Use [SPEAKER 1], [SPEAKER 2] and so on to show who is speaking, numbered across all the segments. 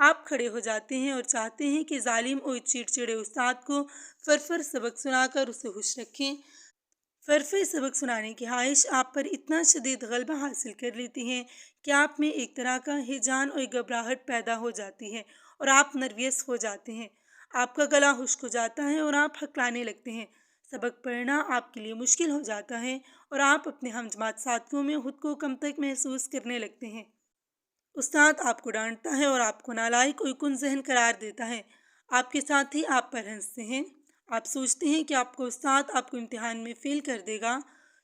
[SPEAKER 1] آپ کھڑے ہو جاتے ہیں اور چاہتے ہیں کہ ظالم اور چڑچڑے استاد کو فرفر سبق سنا کر اسے خوش رکھیں۔ فرفر سبق سنانے کی خواہش آپ پر اتنا شدید غلبہ حاصل کر لیتی ہے کہ آپ میں ایک طرح کا ہیجان اور گھبراہٹ پیدا ہو جاتی ہے اور آپ نروس ہو جاتے ہیں۔ آپ کا گلا خشک ہو جاتا ہے اور آپ ہکلانے لگتے ہیں۔ سبق پڑھنا آپ کے لیے مشکل ہو جاتا ہے اور آپ اپنے ہم جماعت ساتھیوں میں خود کو کم تک محسوس کرنے لگتے ہیں۔ استاد آپ کو ڈانٹتا ہے اور آپ کو نالائق اور کن ذہن قرار دیتا ہے۔ آپ کے ساتھی آپ پر ہنستے ہیں۔ آپ سوچتے ہیں کہ آپ کو استاد آپ کو امتحان میں فیل کر دے گا۔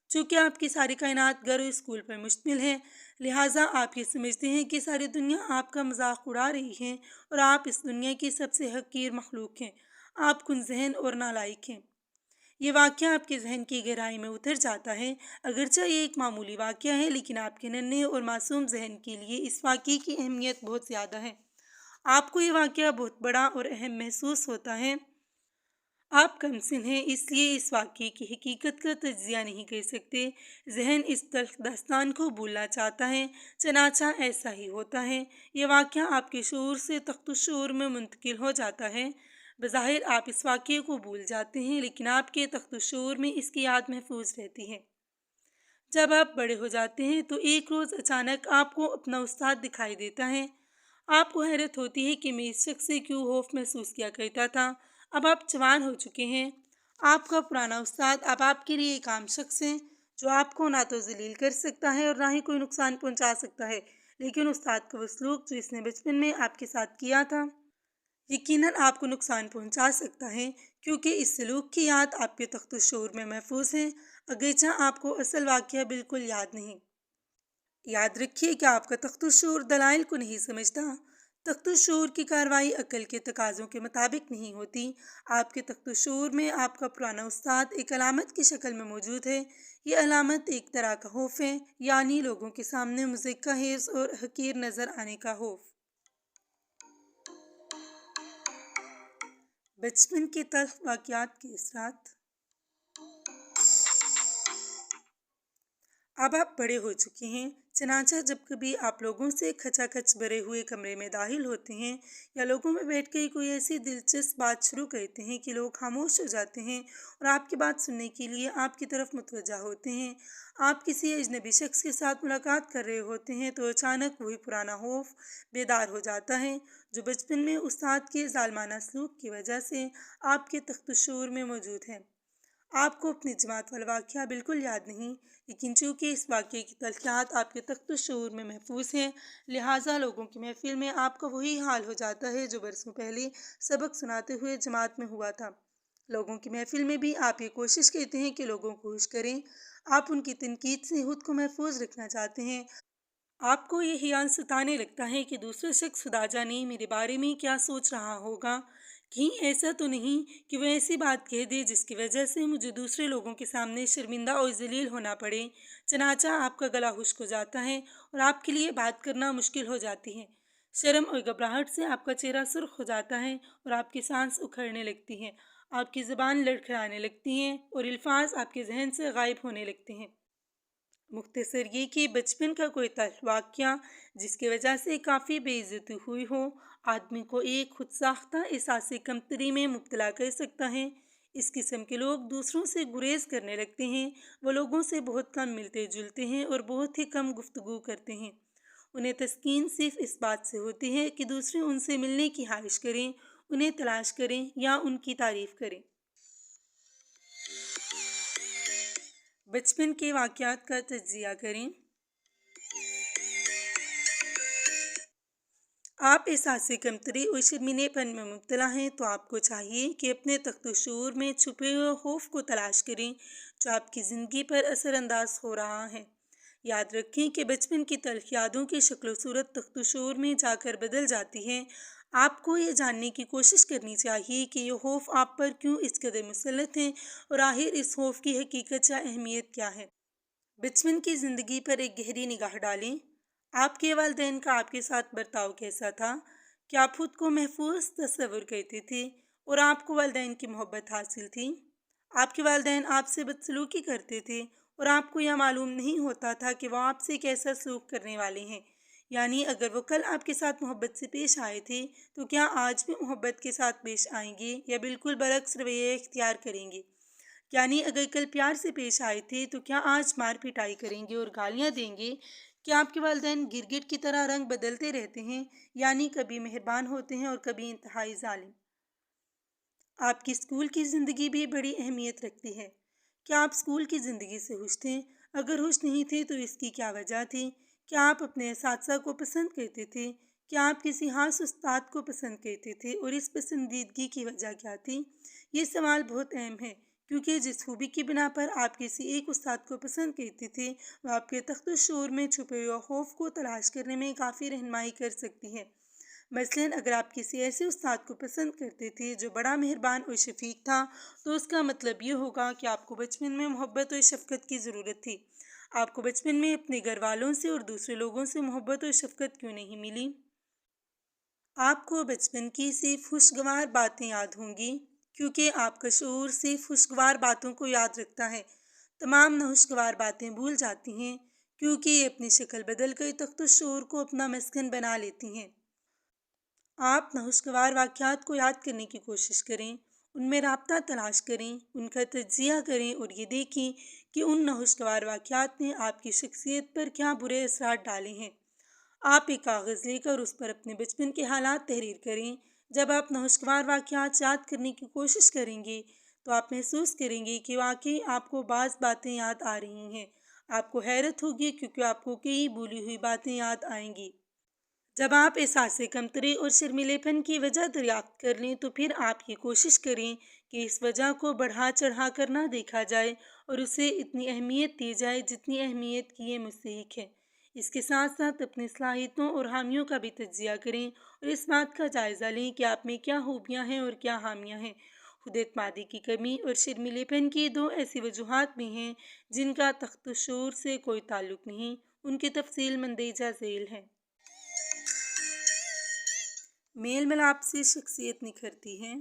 [SPEAKER 1] چونکہ آپ کی ساری کائنات گھر و اسکول پر مشتمل ہے، لہٰذا آپ یہ سمجھتے ہیں کہ ساری دنیا آپ کا مذاق اڑا رہی ہے اور آپ اس دنیا کی سب سے حقیر مخلوق ہیں۔ آپ کن ذہن اور نالائق ہیں۔ یہ واقعہ آپ کے ذہن کی گہرائی میں اتر جاتا ہے۔ اگرچہ یہ ایک معمولی واقعہ ہے، لیکن آپ کے ننھے اور معصوم ذہن کے لیے اس واقعے کی اہمیت بہت زیادہ ہے۔ آپ کو یہ واقعہ بہت بڑا اور اہم محسوس ہوتا ہے۔ آپ کم سن ہیں، اس لیے اس واقعے کی حقیقت کا تجزیہ نہیں کر سکتے۔ ذہن اس تلخ داستان کو بھولنا چاہتا ہے، چنانچہ ایسا ہی ہوتا ہے۔ یہ واقعہ آپ کے شعور سے تخت الشعور میں منتقل ہو جاتا ہے۔ بظاہر آپ اس واقعے کو بھول جاتے ہیں، لیکن آپ کے تخت الشعور میں اس کی یاد محفوظ رہتی ہے۔ جب آپ بڑے ہو جاتے ہیں تو ایک روز اچانک آپ کو اپنا استاد دکھائی دیتا ہے۔ آپ کو حیرت ہوتی ہے کہ میں اس شخص سے کیوں خوف محسوس کیا کرتا تھا۔ اب آپ جوان ہو چکے ہیں۔ آپ کا پرانا استاد اب آپ کے لیے ایک عام شخص ہے جو آپ کو نہ تو ذلیل کر سکتا ہے اور نہ ہی کوئی نقصان پہنچا سکتا ہے، لیکن استاد کا وہ سلوک جو اس نے بچپن میں آپ کے ساتھ کیا تھا یقیناً آپ کو نقصان پہنچا سکتا ہے، کیونکہ اس سلوک کی یاد آپ کے تخت الشعور میں محفوظ ہے، اگرچہ آپ کو اصل واقعہ بالکل یاد نہیں۔ یاد رکھیے کہ آپ کا تخت الشعور دلائل کو نہیں سمجھتا۔ تخت الشعور کی کارروائی عقل کے تقاضوں کے مطابق نہیں ہوتی۔ آپ کے تخت الشعور میں آپ کا پرانا استاد ایک علامت کی شکل میں موجود ہے۔ یہ علامت ایک طرح کا خوف ہے، یعنی لوگوں کے سامنے مضحکہ خیز اور حقیر نظر آنے کا خوف۔ بچپن کے تلخ واقعات کے اثرات۔ اب آپ بڑے ہو چکے ہیں، چنانچہ جب کبھی آپ لوگوں سے کھچا کھچ بھرے ہوئے کمرے میں داخل ہوتے ہیں یا لوگوں میں بیٹھ کے کوئی ایسی دلچسپ بات شروع کرتے ہیں کہ لوگ خاموش ہو جاتے ہیں اور آپ کی بات سننے کے لیے آپ کی طرف متوجہ ہوتے ہیں، آپ کسی اجنبی شخص کے ساتھ ملاقات کر رہے ہوتے ہیں، تو اچانک وہی پرانا خوف بیدار ہو جاتا ہے جو بچپن میں استاد کے ظالمانہ سلوک کی وجہ سے آپ کے تخت الشعور میں موجود ہے۔ آپ کو اپنی جماعت والا واقعہ بالکل یاد نہیں، لیکن چونکہ اس واقعے کی تلخیات آپ کے تخت الشعور میں محفوظ ہیں، لہٰذا لوگوں کی محفل میں آپ کا وہی حال ہو جاتا ہے جو برسوں پہلے سبق سناتے ہوئے جماعت میں ہوا تھا۔ لوگوں کی محفل میں بھی آپ یہ کوشش کرتے ہیں کہ لوگوں کو خوش کریں۔ آپ ان کی تنقید سے خود کو محفوظ رکھنا چاہتے ہیں۔ آپ کو یہ خیال ستانے لگتا ہے کہ دوسرا شخص خدا جانے میرے بارے میں کیا سوچ رہا ہوگا، کہیں ایسا تو نہیں کہ وہ ایسی بات کہہ دے جس کی وجہ سے مجھے دوسرے لوگوں کے سامنے شرمندہ اور ذلیل ہونا پڑے۔ چنانچہ آپ کا گلا خشک ہو جاتا ہے اور آپ کے لیے بات کرنا مشکل ہو جاتی ہے۔ شرم اور گھبراہٹ سے آپ کا چہرہ سرخ ہو جاتا ہے اور آپ کی سانس اکھڑنے لگتی ہے، آپ کی زبان لڑکھڑانے لگتی ہے اور الفاظ آپ کے ذہن سے غائب ہونے لگتے ہیں۔ مختصر یہ کہ بچپن کا کوئی تلخ واقعہ جس کی وجہ سے کافی بے عزتی ہوئی ہو، آدمی کو ایک خود ساختہ احساس کمتری میں مبتلا کر سکتا ہے۔ اس قسم کے لوگ دوسروں سے گریز کرنے لگتے ہیں۔ وہ لوگوں سے بہت کم ملتے جلتے ہیں اور بہت ہی کم گفتگو کرتے ہیں۔ انہیں تسکین صرف اس بات سے ہوتی ہے کہ دوسرے ان سے ملنے کی خواہش کریں، انہیں تلاش کریں یا ان کی تعریف کریں۔ بچپن کے واقعات کا تجزیہ کریں۔ آپ احساس کمتری اور شرمیلے پن میں مبتلا ہیں تو آپ کو چاہیے کہ اپنے تخت الشعور میں چھپے ہوئے خوف کو تلاش کریں جو آپ کی زندگی پر اثر انداز ہو رہا ہے۔ یاد رکھیں کہ بچپن کی تلخ یادوں کی شکل و صورت تخت الشعور میں جا کر بدل جاتی ہے۔ آپ کو یہ جاننے کی کوشش کرنی چاہیے کہ یہ خوف آپ پر کیوں اس قدر مسلط ہیں اور آخر اس خوف کی حقیقت یا اہمیت کیا ہے۔ بچپن کی زندگی پر ایک گہری نگاہ ڈالیں۔ آپ کے والدین کا آپ کے ساتھ برتاؤ کیسا تھا؟ کیا آپ خود کو محفوظ تصور کرتے تھے اور آپ کو والدین کی محبت حاصل تھی؟ آپ کے والدین آپ سے بدسلوکی کرتے تھے اور آپ کو یہ معلوم نہیں ہوتا تھا کہ وہ آپ سے کیسا سلوک کرنے والے ہیں، یعنی اگر وہ کل آپ کے ساتھ محبت سے پیش آئے تھے تو کیا آج بھی محبت کے ساتھ پیش آئیں گے یا بالکل برعکس رویہ اختیار کریں گے؟ یعنی اگر کل پیار سے پیش آئے تھے تو کیا آج مار پٹائی کریں گے اور گالیاں دیں گے؟ کیا آپ کے والدین گرگٹ کی طرح رنگ بدلتے رہتے ہیں، یعنی کبھی مہربان ہوتے ہیں اور کبھی انتہائی ظالم؟ آپ کی اسکول کی زندگی بھی بڑی اہمیت رکھتی ہے۔ کیا آپ اسکول کی زندگی سے خوش تھے؟ اگر خوش نہیں تھے تو اس کی کیا وجہ تھی؟ کیا آپ اپنے اساتذہ کو پسند کرتے تھے؟ کیا آپ کسی خاص استاد کو پسند کرتے تھے اور اس پسندیدگی کی وجہ کیا تھی؟ یہ سوال بہت اہم ہے، کیونکہ جس خوبی کی بنا پر آپ کسی ایک استاد کو پسند کرتے تھے وہ آپ کے تخت الشعور میں چھپے ہوئے خوف کو تلاش کرنے میں کافی رہنمائی کر سکتی ہے۔ مثلاً اگر آپ کسی ایسے استاد کو پسند کرتے تھے جو بڑا مہربان اور شفیق تھا تو اس کا مطلب یہ ہوگا کہ آپ کو بچپن میں محبت اور شفقت کی ضرورت تھی۔ آپ کو بچپن میں اپنے گھر والوں سے اور دوسرے لوگوں سے محبت اور شفقت کیوں نہیں ملی؟ آپ کو بچپن کی صرف خوشگوار باتیں یاد ہوں گی، کیونکہ آپ کا شعور صرف خوشگوار باتوں کو یاد رکھتا ہے، تمام ناخوشگوار باتیں بھول جاتی ہیں، کیونکہ یہ اپنی شکل بدل کر تخت الشعور کو اپنا مسکن بنا لیتی ہیں۔ آپ ناخوشگوار واقعات کو یاد کرنے کی کوشش کریں، ان میں رابطہ تلاش کریں، ان کا تجزیہ کریں اور یہ دیکھیں کہ ان ناخوشگوار واقعات نے آپ کی شخصیت پر کیا برے اثرات ڈالے ہیں۔ آپ ایک کاغذ لے کر اس پر اپنے بچپن کے حالات تحریر کریں۔ جب آپ ناخوشگوار واقعات یاد کرنے کی کوشش کریں گے تو آپ محسوس کریں گے کہ واقعی آپ کو بعض باتیں یاد آ رہی ہیں۔ آپ کو حیرت ہوگی کیونکہ آپ کو کئی بھولی ہوئی باتیں یاد آئیں گی۔ جب آپ احساس کمتری اور شرمیلے پن کی وجہ دریافت کر لیں تو پھر آپ یہ کوشش کریں کہ اس وجہ کو بڑھا چڑھا کر نہ دیکھا جائے اور اسے اتنی اہمیت دی جائے جتنی اہمیت کی یہ مستحق ہے۔ اس کے ساتھ ساتھ اپنی صلاحیتوں اور خامیوں کا بھی تجزیہ کریں اور اس بات کا جائزہ لیں کہ آپ میں کیا خوبیاں ہیں اور کیا خامیاں ہیں۔ خود اعتمادی کی کمی اور شرمیلے پن کی دو ایسی وجوہات بھی ہیں جن کا تخت الشعور سے کوئی تعلق نہیں، ان کی تفصیل مندرجہ ذیل ہے۔ میل ملاپ سے شخصیت نکھرتی ہے۔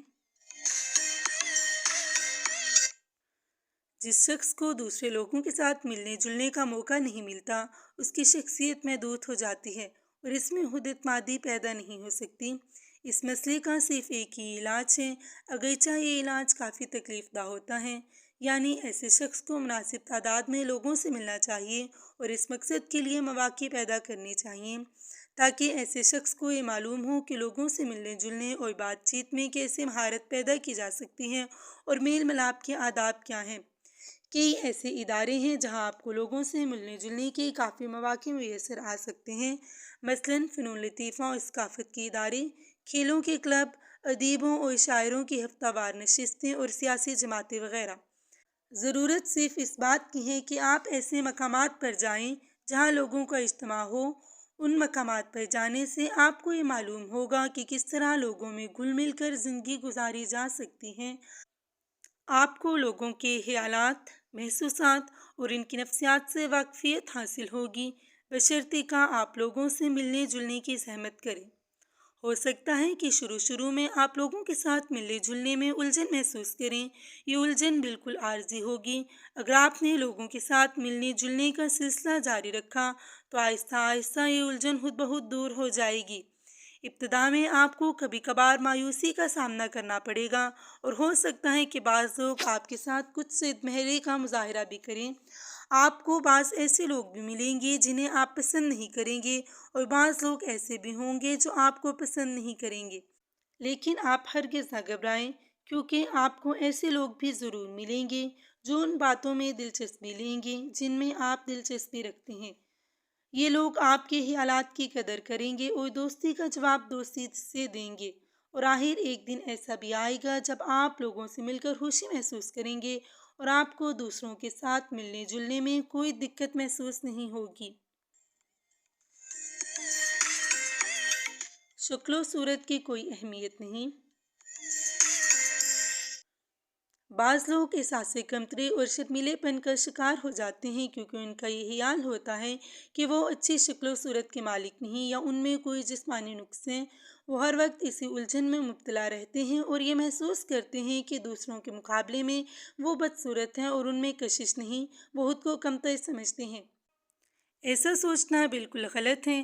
[SPEAKER 1] جس شخص کو دوسرے لوگوں کے ساتھ ملنے جلنے کا موقع نہیں ملتا اس کی شخصیت محدود ہو جاتی ہے اور اس میں خود اعتمادی پیدا نہیں ہو سکتی۔ اس مسئلے کا صرف ایک ہی علاج ہے، اگرچہ یہ علاج کافی تکلیف دہ ہوتا ہے، یعنی ایسے شخص کو مناسب تعداد میں لوگوں سے ملنا چاہیے اور اس مقصد کے لیے مواقع پیدا کرنے چاہیے تاکہ ایسے شخص کو یہ معلوم ہو کہ لوگوں سے ملنے جلنے اور بات چیت میں کیسے مہارت پیدا کی جا سکتی ہے اور میل ملاپ کے آداب کیا ہیں۔ کئی ایسے ادارے ہیں جہاں آپ کو لوگوں سے ملنے جلنے کے کافی مواقع میسر آ سکتے ہیں، مثلاً فنون لطیفہ اور ثقافت کے ادارے، کھیلوں کے کلب، ادیبوں اور شاعروں کی ہفتہ وار نشستیں اور سیاسی جماعتیں وغیرہ۔ ضرورت صرف اس بات کی ہے کہ آپ ایسے مقامات پر جائیں جہاں لوگوں کا اجتماع ہو۔ ان مقامات پر جانے سے آپ کو یہ معلوم ہوگا کہ کس طرح لوگوں میں گھل مل کر زندگی گزاری جا سکتی ہے۔ آپ کو لوگوں کے خیالات، محسوسات اور ان کی نفسیات سے واقفیت حاصل ہوگی، بشرطیکہ آپ لوگوں سے ملنے جلنے کی زحمت کریں۔ ہو سکتا ہے کہ شروع میں آپ لوگوں کے ساتھ ملنے جلنے میں الجھن محسوس کریں، یہ الجھن بالکل عارضی ہوگی۔ اگر آپ نے لوگوں کے ساتھ ملنے جلنے کا سلسلہ جاری رکھا تو آہستہ آہستہ یہ الجھن خود بخود دور ہو جائے گی۔ ابتدا میں آپ کو کبھی کبھار مایوسی کا سامنا کرنا پڑے گا اور ہو سکتا ہے کہ بعض لوگ آپ کے ساتھ کچھ ضد مہرے کا مظاہرہ بھی کریں۔ آپ کو بعض ایسے لوگ بھی ملیں گے جنہیں آپ پسند نہیں کریں گے اور بعض لوگ ایسے بھی ہوں گے جو آپ کو پسند نہیں کریں گے، لیکن آپ ہرگز نہ گھبرائیں، کیونکہ آپ کو ایسے لوگ بھی ضرور ملیں گے جو ان باتوں میں دلچسپی لیں گے جن میں آپ دلچسپی رکھتے ہیں۔ یہ لوگ آپ کے خیالات کی قدر کریں گے اور دوستی کا جواب دوستی سے دیں گے، اور آخر ایک دن ایسا بھی آئے گا جب آپ لوگوں سے مل کر خوشی محسوس کریں گے اور آپ کو دوسروں کے ساتھ ملنے جلنے میں کوئی دقت محسوس نہیں ہوگی۔ شکل و صورت کی کوئی اہمیت نہیں۔ بعض لوگ احساس کمتری اور شرمیلے پن کا شکار ہو جاتے ہیں کیونکہ ان کا یہ خیال ہوتا ہے کہ وہ اچھی شکل و صورت کے مالک نہیں یا ان میں کوئی جسمانی نقص ہیں۔ وہ ہر وقت اسی الجھن میں مبتلا رہتے ہیں اور یہ محسوس کرتے ہیں کہ دوسروں کے مقابلے میں وہ بدصورت ہیں اور ان میں کشش نہیں، وہ خود کو کمتر سمجھتے ہیں۔ ایسا سوچنا بالکل غلط ہے۔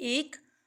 [SPEAKER 1] 1.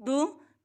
[SPEAKER 1] 2.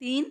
[SPEAKER 1] 3.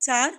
[SPEAKER 1] 4.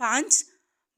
[SPEAKER 1] 5.